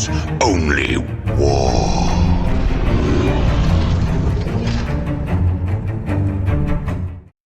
peace, only war.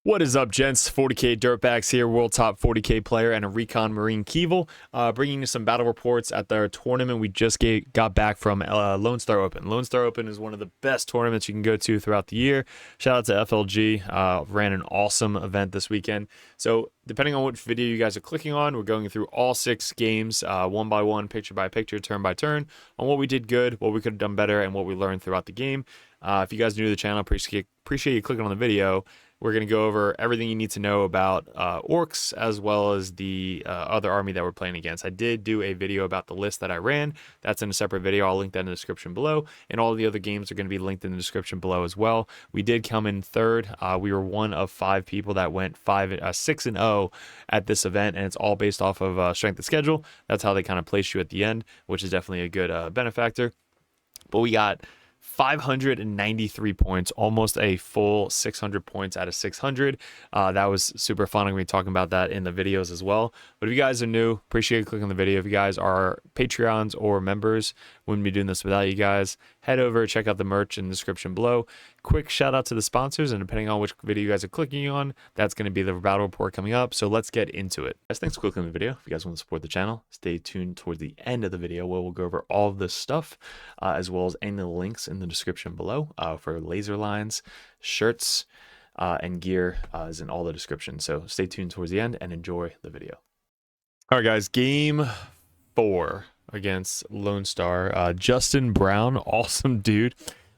What is up, gents? 40k Dirtbags here, world top 40k player and a Recon Marine Keevil, bringing you some battle reports at the tournament we just got back from Lone Star Open. Lone Star Open is one of the best tournaments you can go to throughout the year. Shout out to FLG, ran an awesome event this weekend. So depending on what video you guys are clicking on, we're going through all 6 games, one by one, picture by picture, turn by turn, on what we did good, what we could have done better, and what we learned throughout the game. If you guys are new to the channel, appreciate you clicking on the video. We're going to go over everything you need to know about orcs, as well as the other army that we're playing against. I did do a video about the list that I ran. That's in a separate video. I'll link that in the description below. And all the other games are going to be linked in the description below as well. We did come in third. We were one of 5 people that went 6-0 at this event, and it's all based off of strength of schedule. That's how they kind of place you at the end, which is definitely a good benefactor. But we got 593 points, almost a full 600 points out of 600. That was super fun. I'm going to be talking about that in the videos as well. But if you guys are new, appreciate you clicking on the video. If you guys are Patreons or members, wouldn't be doing this without you guys. Head over, check out the merch in the description below. Quick shout out to the sponsors, and depending on which video you guys are clicking on, that's going to be the battle report coming up. So let's get into it. Guys, thanks for clicking on the video. If you guys want to support the channel, stay tuned towards the end of the video where we'll go over all of this stuff, as well as any of the links in the description below for laser lines, shirts, and gear is in all the description. So stay tuned towards the end and enjoy the video. All right, guys, game 4 against Lone Star. Justin Brown, awesome dude.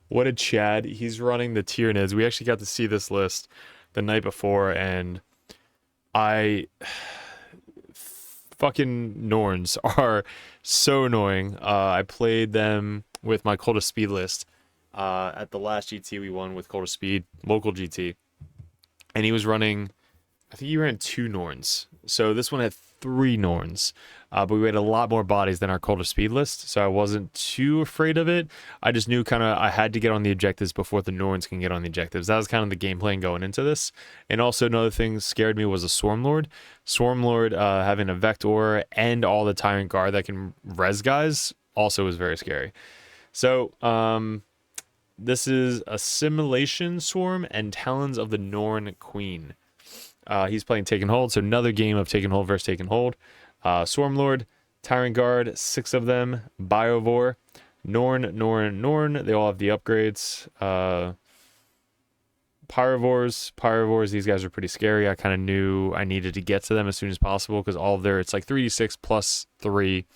What a Chad. He's running the Tyranids. We actually got to see this list the night before, and fucking Norns are so annoying. I played them with my Coldest Speed list at the last GT we won with Coldest Speed, local GT. And he was running, I think he ran 2 Norns. So this one had 3 Norns. But we had a lot more bodies than our Coldest Speed list, so I wasn't too afraid of it. I just knew kind of I had to get on the objectives before the Norns can get on the objectives. That was kind of the game plan going into this. And also another thing scared me was a Swarmlord. Swarmlord having a Vector and all the Tyrant Guard that can res guys also was very scary. So this is Assimilation Swarm and Talons of the Norn Queen. He's playing Take and Hold, so another game of Take and Hold versus Take and Hold. Swarmlord, Tyrant Guard, 6 of them, Biovore, Norn, they all have the upgrades. Pyrovores, these guys are pretty scary. I kind of knew I needed to get to them as soon as possible because all of their, it's like 3d6 plus 3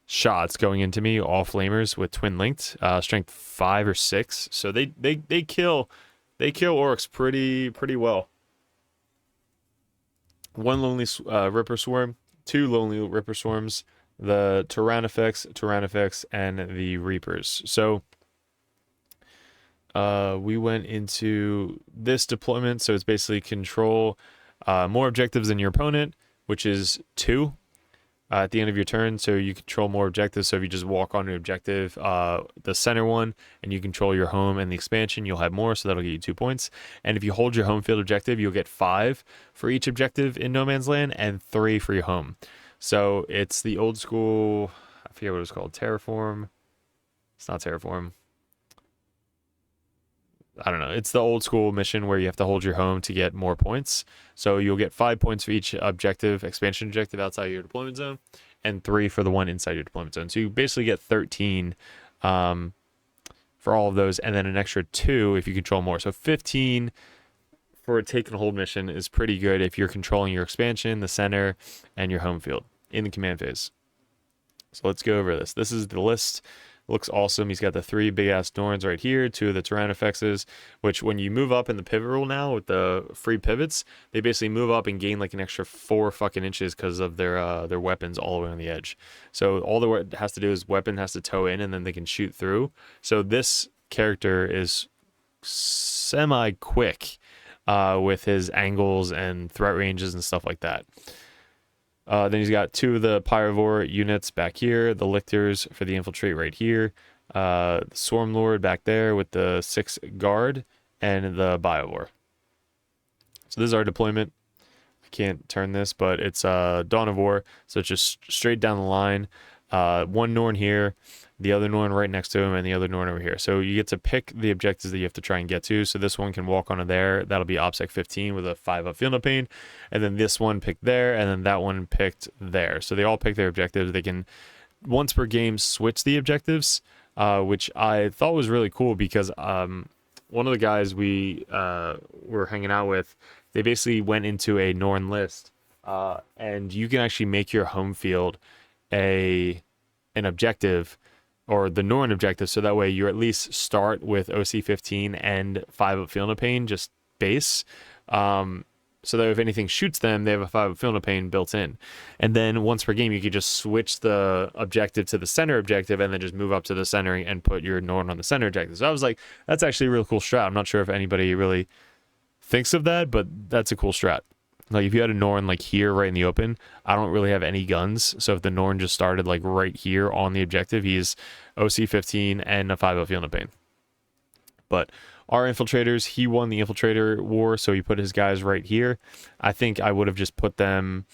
shots going into me, all flamers with twin linked, strength 5 or 6. So they kill orcs pretty well. 1 lonely Ripper Swarm, 2 lonely Ripper Swarms, the Tyrannifex, and the Reapers. So we went into this deployment, so it's basically control more objectives than your opponent, which is 2 at the end of your turn. So you control more objectives. So if you just walk on an objective, the center one, and you control your home and the expansion, you'll have more, so that'll get you 2 points. And if you hold your home field objective, you'll get 5 for each objective in No Man's Land and 3 for your home. So it's the old school, I forget what it was called, Terraform. It's not Terraform. I don't know. It's the old school mission where you have to hold your home to get more points. So you'll get 5 points for each objective, expansion objective outside your deployment zone, and 3 for the one inside your deployment zone. So you basically get 13 for all of those, and then an extra 2 if you control more. So 15 for a take and hold mission is pretty good if you're controlling your expansion, the center, and your home field in the command phase. So let's go over this. This is the list. Looks awesome. He's got the 3 big ass Norns right here, 2 of the Tyrannifexes, which when you move up in the pivot rule now with the free pivots, they basically move up and gain like an extra 4 fucking inches because of their weapons all the way on the edge. So all the has to do is weapon has to toe in and then they can shoot through. So this character is semi quick with his angles and threat ranges and stuff like that. Then he's got 2 of the Pyrovore units back here, the Lictors for the infiltrate right here, the Swarmlord back there with the 6 guard, and the Biovore. So this is our deployment. I can't turn this, but it's Dawn of War, so it's just straight down the line. one Norn here, the other Norn right next to him, and the other Norn over here. So you get to pick the objectives that you have to try and get to. So this one can walk onto there. That'll be OPSEC 15 with a 5-up field of pain. And then this one picked there, and then that one picked there. So they all pick their objectives. They can, once per game, switch the objectives, which I thought was really cool because one of the guys we were hanging out with, they basically went into a Norn list, and you can actually make your home field an objective, or the Norn objective, so that way you at least start with OC 15 and 5-up field of pain, just base, so that if anything shoots them, they have a 5-up field of pain built in. And then once per game, you could just switch the objective to the center objective and then just move up to the center and put your Norn on the center objective. So I was like, that's actually a real cool strat. I'm not sure if anybody really thinks of that, but that's a cool strat. Like if you had a Norn like here right in the open, I don't really have any guns. So if the Norn just started like right here on the objective, he's OC 15 and a 5-up field of pain. But our infiltrators, he won the infiltrator war, so he put his guys right here. I think I would have just put them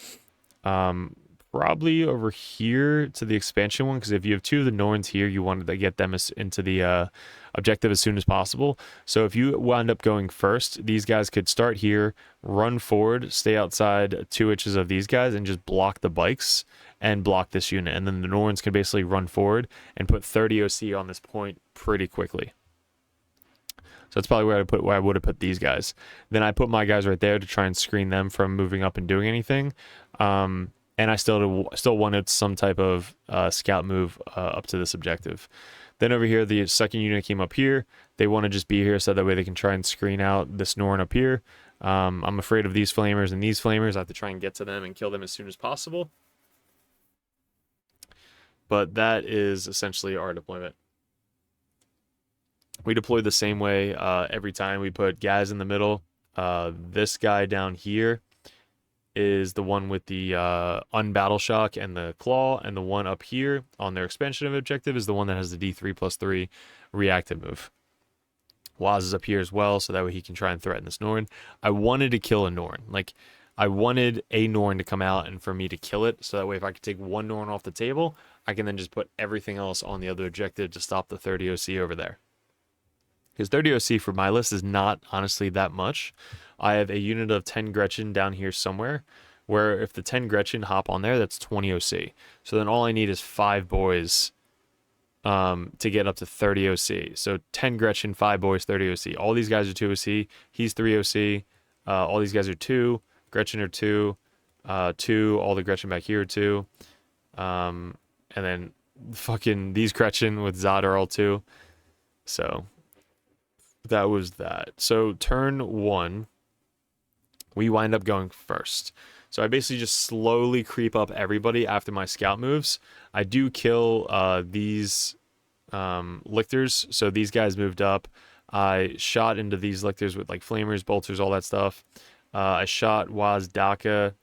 probably over here to the expansion one, because if you have two of the Norns here, you wanted to get them into the objective as soon as possible. So if you wound up going first, these guys could start here, run forward, stay outside 2 inches of these guys, and just block the bikes and block this unit. And then the Norns can basically run forward and put 30 OC on this point pretty quickly. So that's probably where I would have put these guys. Then I put my guys right there to try and screen them from moving up and doing anything. And I still wanted some type of scout move up to this objective. Then over here, the second unit came up here. They want to just be here so that way they can try and screen out this Norn up here. I'm afraid of these flamers and these flamers. I have to try and get to them and kill them as soon as possible. But that is essentially our deployment. We deploy the same way every time. We put guys in the middle. This guy down here is the one with the unbattle shock and the claw, and the one up here on their expansion objective is the one that has the D3+3 reactive move. Waz is up here as well, so that way he can try and threaten this Norn. I wanted to kill a Norn. Like, I wanted a Norn to come out and for me to kill it, so that way if I could take one Norn off the table, I can then just put everything else on the other objective to stop the 30 OC over there. Because 30 OC for my list is not honestly that much. I have a unit of 10 Gretchen down here somewhere, where if the 10 Gretchen hop on there, that's 20 OC. So then all I need is 5 boys to get up to 30 OC. So 10 Gretchen, 5 boys, 30 OC. All these guys are 2 OC. He's 3 OC. All these guys are 2. Gretchen are 2. 2. All the Gretchen back here are 2. And then fucking these Gretchen with Zod are all 2. So that was that. So turn 1, we wind up going first. So I basically just slowly creep up everybody after my scout moves. I do kill these lictors. So these guys moved up. I shot into these lictors with like flamers, bolters, all that stuff. I shot Waz Daka.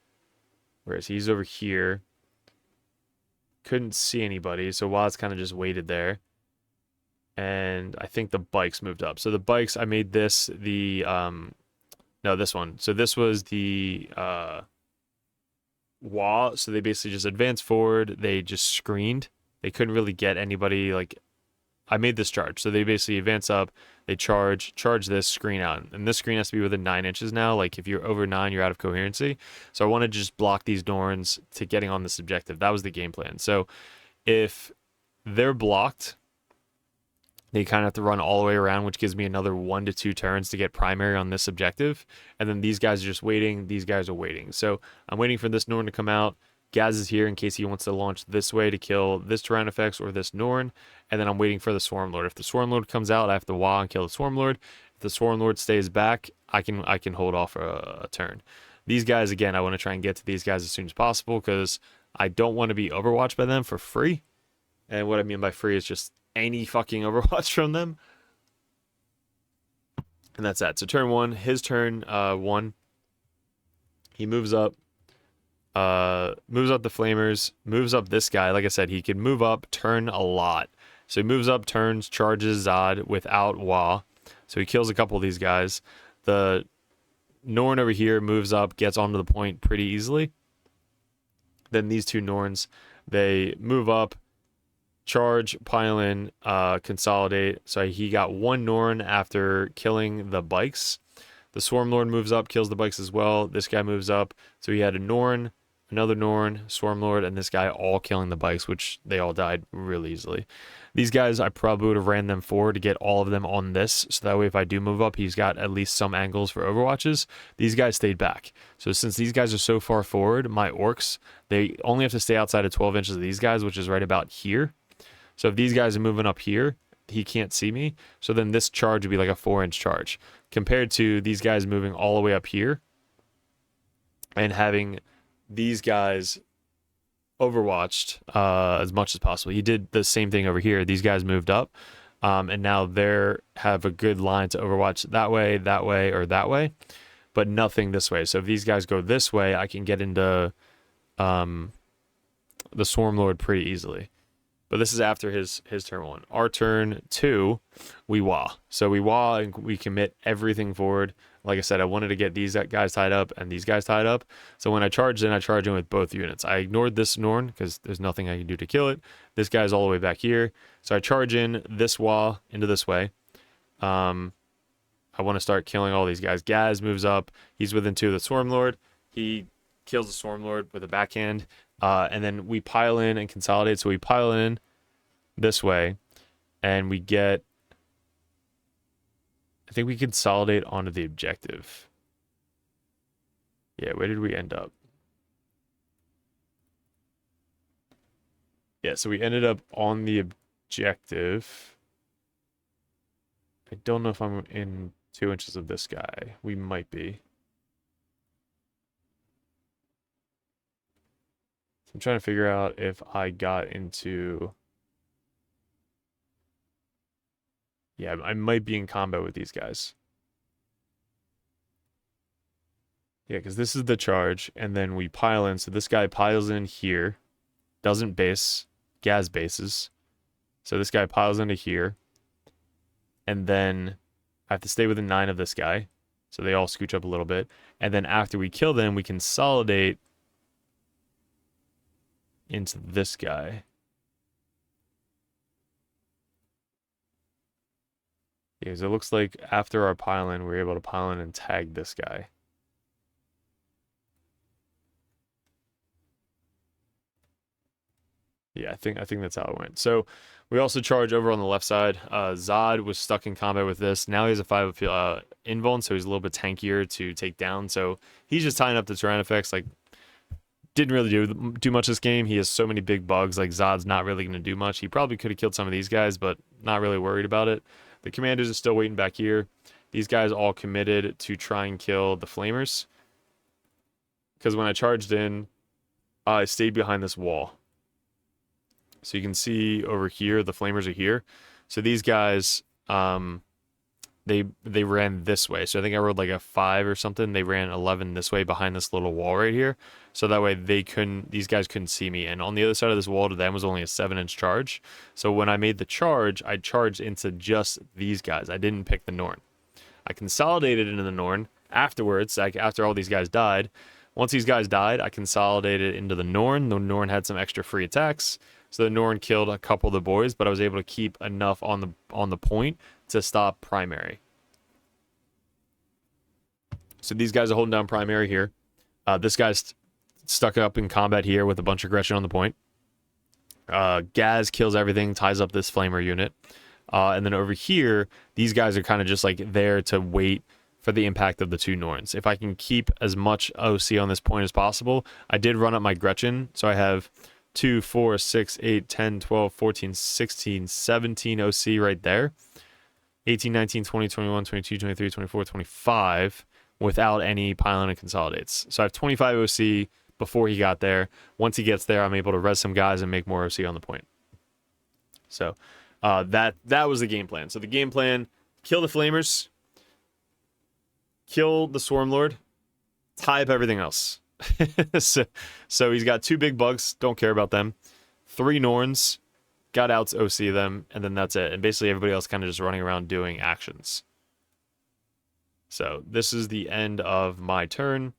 Whereas he's over here. Couldn't see anybody. So Waz kind of just waited there. And I think the bikes moved up. So the bikes, I made this the no, this one. So this was the wall. So they basically just advanced forward. They just screened. They couldn't really get anybody. Like, I made this charge. So they basically advance up. They charge this, screen out. And this screen has to be within 9 inches now. Like, if you're over 9, you're out of coherency. So I wanted to just block these Norns to getting on this objective. That was the game plan. So if they're blocked, they kind of have to run all the way around, which gives me another 1 to 2 turns to get primary on this objective. And then these guys are just waiting. These guys are waiting. So I'm waiting for this Norn to come out. Gaz is here in case he wants to launch this way to kill this Tyrannifex or this Norn. And then I'm waiting for the Swarm Lord. If the Swarm Lord comes out, I have to wah and kill the Swarm Lord. If the Swarm Lord stays back, I can hold off a turn. These guys, again, I want to try and get to these guys as soon as possible because I don't want to be overwatched by them for free. And what I mean by free is just any fucking Overwatch from them. And that's that. So turn 1, his turn 1. He moves up the flamers, moves up this guy. Like I said, he can move up, turn a lot. So he moves up, turns, charges Zod without Wah. So he kills a couple of these guys. The Norn over here moves up, gets onto the point pretty easily. Then these two Norns, they move up, charge, pile in, consolidate. So he got 1 Norn after killing the bikes. The Swarm Lord moves up, kills the bikes as well. This guy moves up. So he had a Norn, another Norn, Swarm Lord, and this guy all killing the bikes, which they all died really easily. These guys, I probably would have ran them forward to get all of them on this. So that way, if I do move up, he's got at least some angles for overwatches. These guys stayed back. So since these guys are so far forward, my orcs, they only have to stay outside of 12 inches of these guys, which is right about here. So if these guys are moving up here, he can't see me. So then this charge would be like a 4-inch charge compared to these guys moving all the way up here and having these guys overwatched as much as possible. He did the same thing over here. These guys moved up, and now they have a good line to overwatch that way, or that way, but nothing this way. So if these guys go this way, I can get into the Swarm Lord pretty easily. But this is after his turn 1. Our turn 2, we wah. So we wah and we commit everything forward. Like I said, I wanted to get these guys tied up and these guys tied up. So when I charged in, I charged in with both units. I ignored this Norn because there's nothing I can do to kill it. This guy's all the way back here. So I charge in this wah into this way. I want to start killing all these guys. Gaz moves up. He's within 2 of the Swarm Lord. He kills the Swarm Lord with a backhand. And then we pile in and consolidate. So we pile in this way. And we get... I think we consolidate onto the objective. Yeah, where did we end up? Yeah, so we ended up on the objective. I don't know if I'm in 2 inches of this guy. We might be. So I'm trying to figure out if I got into... Yeah, I might be in combat with these guys. Yeah, because this is the charge, and then we pile in. So this guy piles in here, doesn't base, Gaz bases. So this guy piles into here, and then I have to stay within 9 of this guy. So they all scooch up a little bit. And then after we kill them, we consolidate into this guy. Because it looks like after our pile-in, we're able to pile in and tag this guy. Yeah, I think that's how it went. So we also charge over on the left side. Zod was stuck in combat with this. Now he has a 5 invuln, so he's a little bit tankier to take down. So he's just tying up the Tyranid effects. Like, didn't really do much this game. He has so many big bugs. Like, Zod's not really going to do much. He probably could have killed some of these guys, but not really worried about it. The commanders are still waiting back here. These guys all committed to try and kill the flamers. Because when I charged in, I stayed behind this wall. So you can see over here, the flamers are here. So these guys, they ran this way. So I think I rolled like a 5 or something. They ran 11 this way behind this little wall right here. So that way these guys couldn't see me. And on the other side of this wall to them was only a 7-inch charge. So when I made the charge, I charged into just these guys. I didn't pick the Norn. I consolidated into the Norn afterwards, like after all these guys died. Once these guys died, I consolidated into the Norn. The Norn had some extra free attacks. So the Norn killed a couple of the boys, but I was able to keep enough on the point to stop primary. So these guys are holding down primary here. This guy's stuck up in combat here with a bunch of aggression on the point. Gaz kills everything, ties up this flamer unit. And then over here, these guys are kind of just like there to wait for the impact of the 2 Norns. If I can keep as much OC on this point as possible, I did run up my Gretchen, so I have 2, 4, 6, 8, 10, 12, 14, 16, 17 OC right there. 18, 19, 20, 21, 22, 23, 24, 25 without any pile-in and consolidates. So I have 25 OC before he got there. Once he gets there, I'm able to res some guys and make more OC on the point. So that was the game plan. So the game plan, kill the flamers, kill the Swarm Lord, tie up everything else. so he's got 2 big bugs, don't care about them. 3 Norns, got out to OC them, and then that's it. And basically everybody else kind of just running around doing actions. So this is the end of my turn.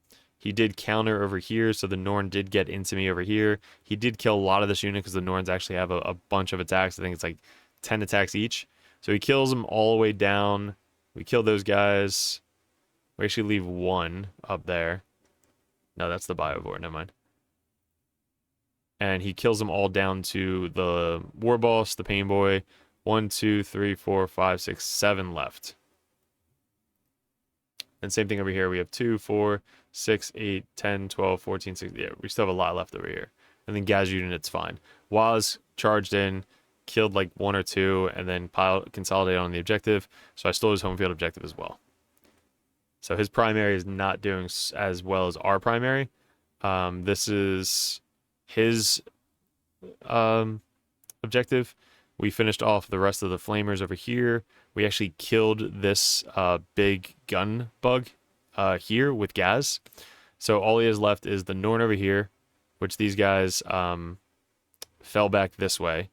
He did counter over here, so the Norn did get into me over here. He did kill a lot of this unit because the Norns actually have a bunch of attacks. I think it's like 10 attacks each. So he kills them all the way down. We kill those guys. We actually leave one up there. No, that's the Biovore. Never mind. And he kills them all down to the War Boss, the Pain Boy. 1, 2, 3, 4, 5, 6, 7 left. And same thing over here. We have 2, 4, 6, 8, 10, 12, 14, 16. Yeah, we still have a lot left over here. And then Gaz unit's fine. Waz charged in, killed like 1 or 2, and then consolidated on the objective. So I stole his home field objective as well. So his primary is not doing as well as our primary. This is his objective. We finished off the rest of the flamers over here. We actually killed this big gun bug here with Gaz. So all he has left is the Norn over here, which these guys fell back this way.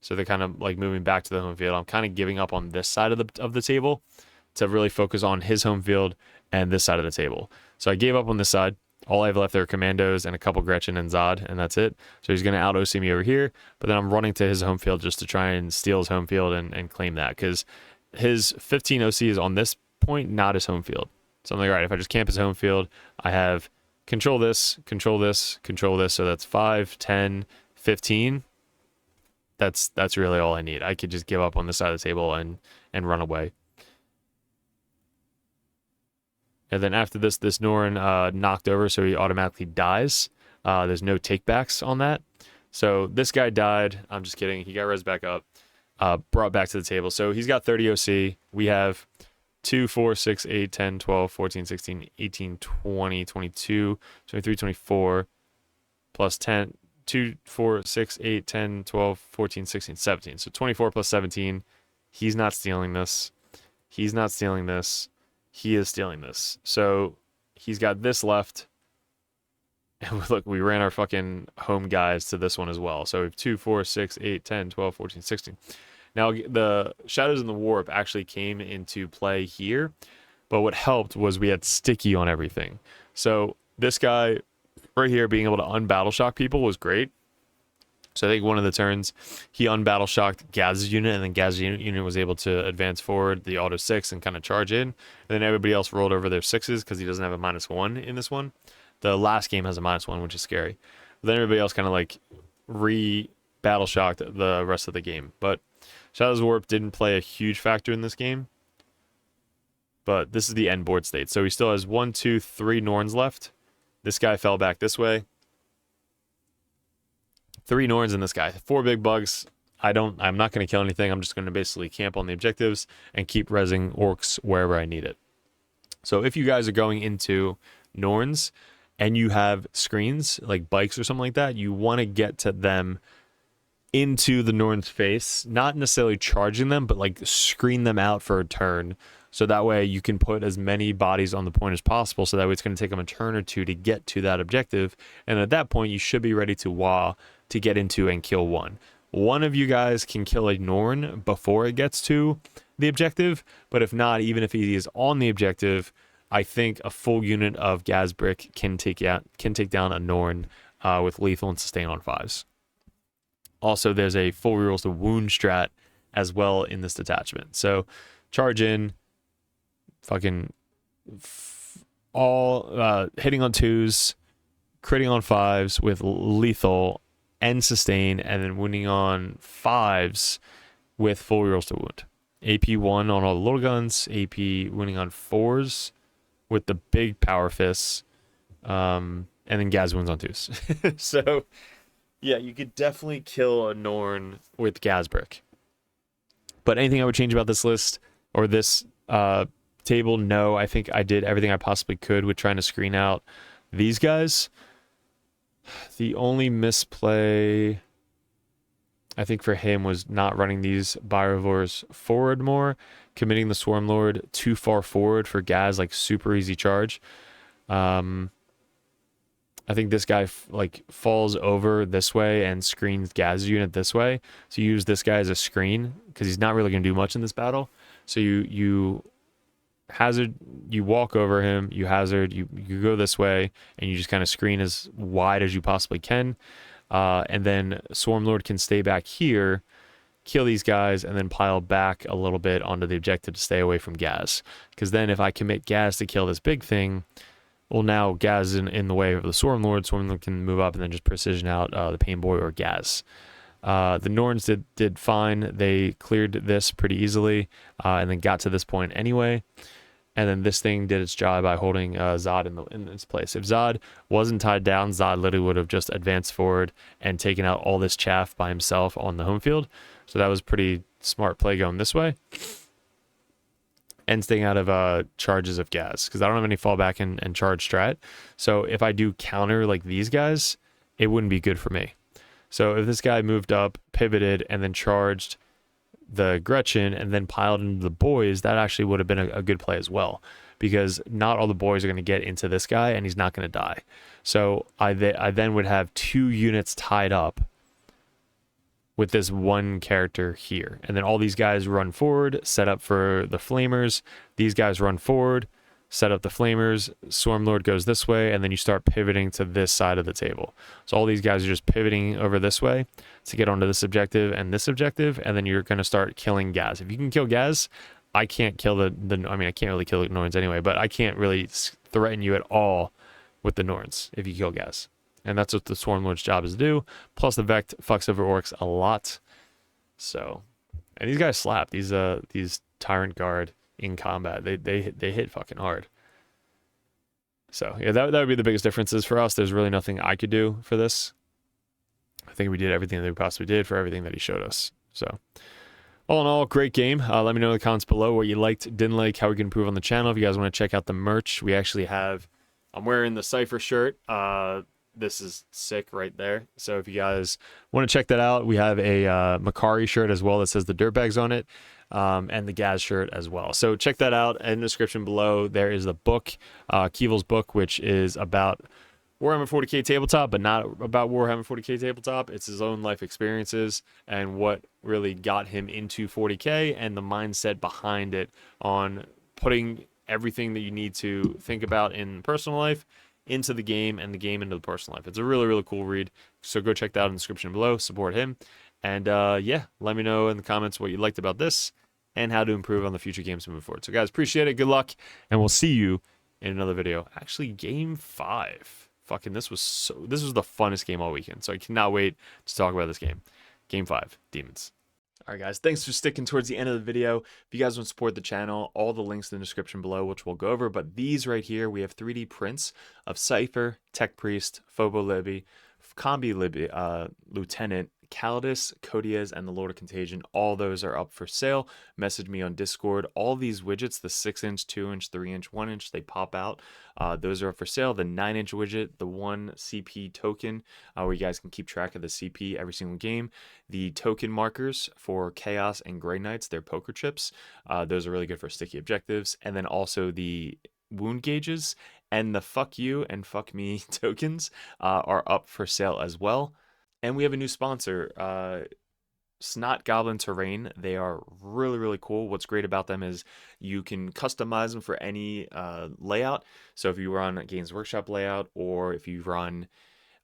So they're kind of like moving back to the home field. I'm kind of giving up on this side of the table to really focus on his home field and this side of the table. So I gave up on this side. All I have left there are commandos and a couple Gretchen and Zod, and that's it. So he's going to out-OC me over here, but then I'm running to his home field just to try and steal his home field and claim that, because his 15 OC is on this point, not his home field. So I'm like, all right, if I just camp his home field, I have control this, control this, control this, so that's 5, 10, 15. That's really all I need. I could just give up on this side of the table and run away. And then after this Norn knocked over, so he automatically dies. There's no takebacks on that. So this guy died. I'm just kidding. He got res back up, brought back to the table. So he's got 30 OC. We have 2, 4, 6, 8, 10, 12, 14, 16, 18, 20, 22, 23, 24, plus 10, 2, 4, 6, 8, 10, 12, 14, 16, 17. So 24 plus 17. He's not stealing this. He's not stealing this. He is stealing this. So he's got this left. And look, we ran our fucking home guys to this one as well. So we have 2, 4, 6, 8, 10, 12, 14, 16. Now, the Shadows in the Warp actually came into play here. But what helped was we had sticky on everything. So this guy right here being able to unbattle shock people was great. So I think one of the turns, he unbattle shocked Gaz's unit, and then Gaz's unit was able to advance forward the auto 6 and kind of charge in. And then everybody else rolled over their 6s because he doesn't have a -1 in this one. The last game has a -1, which is scary. But then everybody else kind of like re-battle shocked the rest of the game. But Shadows of Warp didn't play a huge factor in this game. But this is the end board state. So he still has 1, 2, 3 Norns left. This guy fell back this way. 3 Norns in this guy. 4 big bugs. I'm not going to kill anything. I'm just going to basically camp on the objectives and keep rezzing orcs wherever I need it. So if you guys are going into Norns and you have screens like bikes or something like that, you want to get to them into the Norn's face, not necessarily charging them, but like screen them out for a turn. So that way you can put as many bodies on the point as possible. So that way it's going to take them a turn or two to get to that objective. And at that point, you should be ready to wah to get into and kill one. One of you guys can kill a Norn before it gets to the objective. But if not, even if he is on the objective, I think a full unit of Gazbrick can take down a Norn with lethal and sustain on 5s. Also, there's a full rerolls to wound strat as well in this detachment. So charge in, fucking all hitting on 2s, critting on 5s with lethal and sustain, and then wounding on 5s with full rerolls to wound. AP 1 on all the little guns, AP wounding on 4s with the big power fists, and then Gaz wounds on 2s. So yeah, you could definitely kill a Norn with Gazbrick. But anything I would change about this list or this table? No, I think I did everything I possibly could with trying to screen out these guys. The only misplay, I think, for him was not running these Byrivores forward more, committing the Swarm Lord too far forward for Gaz, like super easy charge. I think this guy falls over this way and screens Gaz's unit this way. So you use this guy as a screen because he's not really going to do much in this battle. So you hazard, you walk over him, you hazard, you go this way, and you just kind of screen as wide as you possibly can. And then Swarmlord can stay back here, kill these guys, and then pile back a little bit onto the objective to stay away from Gaz. Because then if I commit Gaz to kill this big thing, well, now Gaz is in the way of the Swarmlord. Swarmlord can move up and then just precision out the Pain Boy or Gaz. The Norns did fine. They cleared this pretty easily and then got to this point anyway. And then this thing did its job by holding Zod in its place. If Zod wasn't tied down, Zod literally would have just advanced forward and taken out all this chaff by himself on the home field. So that was pretty smart play going this way. And staying out of charges of Gaz, because I don't have any fallback and charge strat. So if I do counter like these guys, it wouldn't be good for me. So if this guy moved up, pivoted, and then charged the Gretchen and then piled into the boys, that actually would have been a good play as well, because not all the boys are going to get into this guy and he's not going to die. So I then would have 2 units tied up with this one character here. And then all these guys run forward, set up for the flamers. These guys run forward, set up the flamers. Swarmlord goes this way, and then you start pivoting to this side of the table. So all these guys are just pivoting over this way to get onto this objective, and then you're going to start killing Gaz. If you can kill Gaz, I can't kill I mean, I can't really kill the Norns anyway, but I can't really threaten you at all with the Norns if you kill Gaz. And that's what the Swarmlord's job is to do. Plus the Vect fucks over Orcs a lot. So, and these guys slap. These Tyrant Guard in combat, they hit fucking hard. So yeah, that would be the biggest differences for us. There's really nothing I could do for this. I think we did everything that we possibly did for everything that he showed us. So all in all, great game. Let me know in the comments below what you liked, didn't like, how we can improve on the channel. If you guys want to check out the merch, we actually have, I'm wearing the Cypher shirt. This is sick right there. So if you guys want to check that out, we have a Makari shirt as well that says the Dirtbags on it, and the Gaz shirt as well. So check that out. In the description below, there is the book, Keevil's book, which is about Warhammer 40k Tabletop, but not about Warhammer 40k Tabletop. It's his own life experiences and what really got him into 40k and the mindset behind it on putting everything that you need to think about in personal life into the game and the game into the personal life. It's a really, really cool read. So go check that out in the description below. Support him. And yeah, let me know in the comments what you liked about this and how to improve on the future games moving forward. So guys, appreciate it. Good luck. And we'll see you in another video. Actually, game 5. Fucking this was the funnest game all weekend. So I cannot wait to talk about this game. Game 5, Demons. All right, guys, thanks for sticking towards the end of the video. If you guys want to support the channel, all the links in the description below, which we'll go over. But these right here, we have 3D prints of Cypher, Tech Priest, Phobo Libby, Combi Libby, Lieutenant, Calidus, Codiez, and the Lord of Contagion. All those are up for sale. Message me on Discord. All these widgets, the 6-inch, 2-inch, 3-inch, 1-inch, they pop out. Those are up for sale. The 9-inch widget, the 1 CP token, where you guys can keep track of the CP every single game. The token markers for Chaos and Grey Knights, they're poker chips. Those are really good for sticky objectives. And then also the wound gauges and the fuck you and fuck me tokens are up for sale as well. And we have a new sponsor, Snot Goblin Terrain. They are really, really cool. What's great about them is you can customize them for any layout. So if you run Games Workshop layout or if you run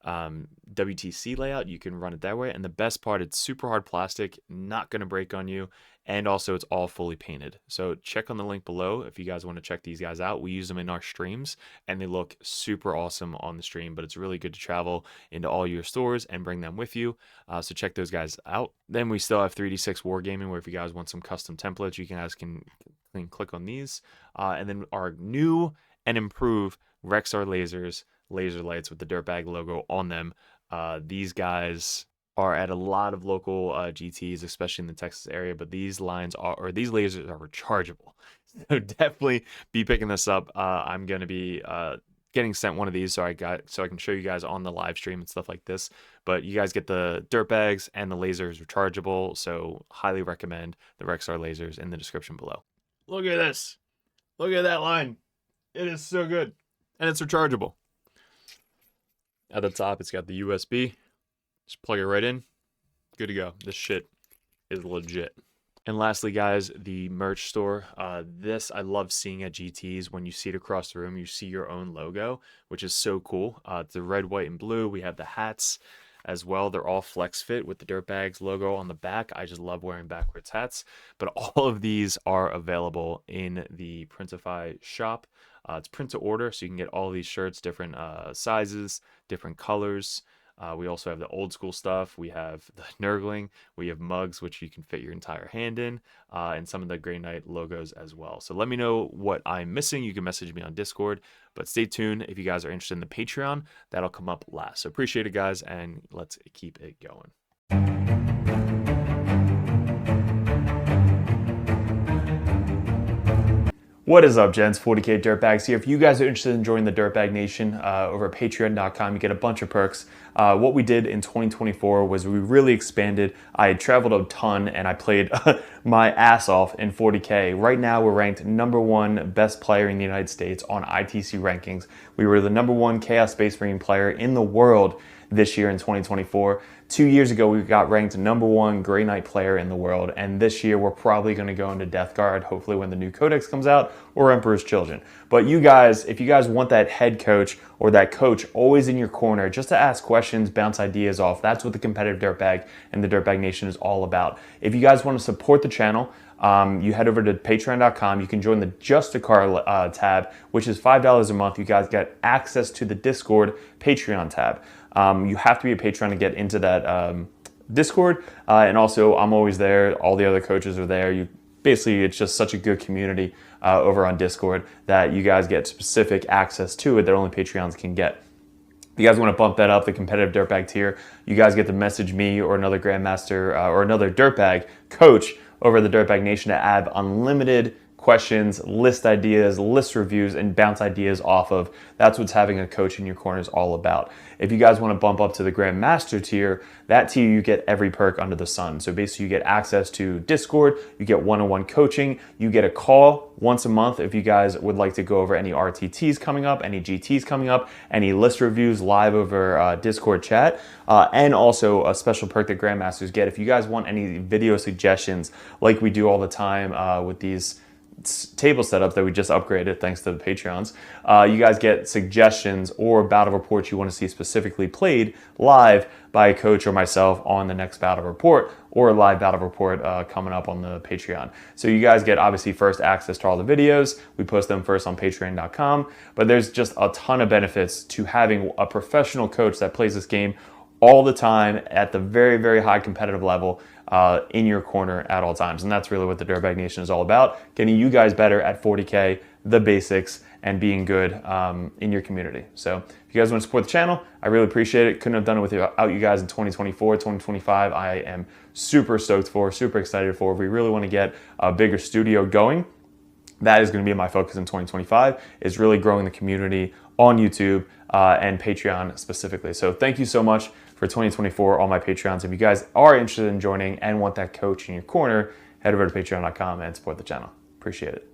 WTC layout, you can run it that way. And the best part, it's super hard plastic, not going to break on you. And also it's all fully painted. So check on the link below if you guys want to check these guys out. We use them in our streams and they look super awesome on the stream, but it's really good to travel into all your stores and bring them with you. So check those guys out. Then we still have 3D6 Wargaming, where if you guys want some custom templates, you guys can click on these. And then our new and improved Rexar lasers, laser lights with the Dirtbag logo on them. These guys are at a lot of local GTs, especially in the Texas area, but these lines are, or these lasers are rechargeable. So definitely be picking this up. I'm going to be getting sent one of these so I can show you guys on the live stream and stuff like this. But you guys get the Dirtbags and the lasers rechargeable, so highly recommend the Rexar lasers in the description below. Look at this. Look at that line. It is so good. And it's rechargeable. At the top, it's got the USB. Just plug it right in. Good to go. This shit is legit. And lastly, guys, the merch store. This I love seeing at GTs. When you see it across the room, you see your own logo, which is so cool. It's the red, white, and blue. We have the hats as well. They're all flex fit with the Dirtbags logo on the back. I just love wearing backwards hats. But all of these are available in the Printify shop. It's print to order, so you can get all these shirts, different sizes, different colors. We also have the old school stuff. We have the Nurgling. We have mugs, which you can fit your entire hand in, and some of the Grey Knight logos as well. So let me know what I'm missing. You can message me on Discord, but stay tuned if you guys are interested in the Patreon. That'll come up last. So appreciate it, guys, and let's keep it going. What is up, gents? 40k Dirtbags here. If you guys are interested in joining the Dirtbag Nation over at patreon.com, you get a bunch of perks. What we did in 2024 was we really expanded. I had traveled a ton and I played my ass off in 40k. Right now we're ranked #1 best player in the United States on ITC rankings. We were the #1 Chaos Space Marine player in the world this year in 2024. 2 years ago, we got ranked #1 Grey Knight player in the world, and this year we're probably going to go into Death Guard, hopefully when the new Codex comes out, or Emperor's Children. But you guys, if you guys want that head coach or that coach always in your corner, just to ask questions, bounce ideas off, that's what the competitive Dirtbag and the Dirtbag Nation is all about. If you guys want to support the channel, you head over to patreon.com. You can join the Just a Car tab, which is $5 a month. You guys get access to the Discord Patreon tab. You have to be a patron to get into that Discord, and also I'm always there. All the other coaches are there. Basically, it's just such a good community over on Discord that you guys get specific access to it that only Patreons can get. If you guys want to bump that up, the competitive Dirtbag tier, you guys get to message me or another Grandmaster or another Dirtbag coach over the Dirtbag Nation to add unlimited questions, list ideas, list reviews, and bounce ideas off of. That's what having a coach in your corner is all about. If you guys want to bump up to the Grandmaster tier, that tier you get every perk under the sun. So basically you get access to Discord, you get one-on-one coaching, you get a call once a month if you guys would like to go over any RTTs coming up, any GTs coming up, any list reviews live over Discord chat, and also a special perk that Grandmasters get. If you guys want any video suggestions like we do all the time with these table setup that we just upgraded thanks to the Patreons, you guys get suggestions or battle reports you want to see specifically played live by a coach or myself on the next battle report, or a live battle report coming up on the Patreon. So you guys get obviously first access to all the videos. We post them first on patreon.com, but there's just a ton of benefits to having a professional coach that plays this game all the time at the very, very high competitive level in your corner at all times. And that's really what the Dirtbag Nation is all about, getting you guys better at 40K, the basics, and being good in your community. So if you guys want to support the channel, I really appreciate it. Couldn't have done it without you guys in 2024, 2025. I am super stoked for, super excited for. We really want to get a bigger studio going. That is going to be my focus in 2025, is really growing the community on YouTube and Patreon specifically. So thank you so much for 2024, all my Patreons. If you guys are interested in joining and want that coach in your corner, head over to patreon.com and support the channel. Appreciate it.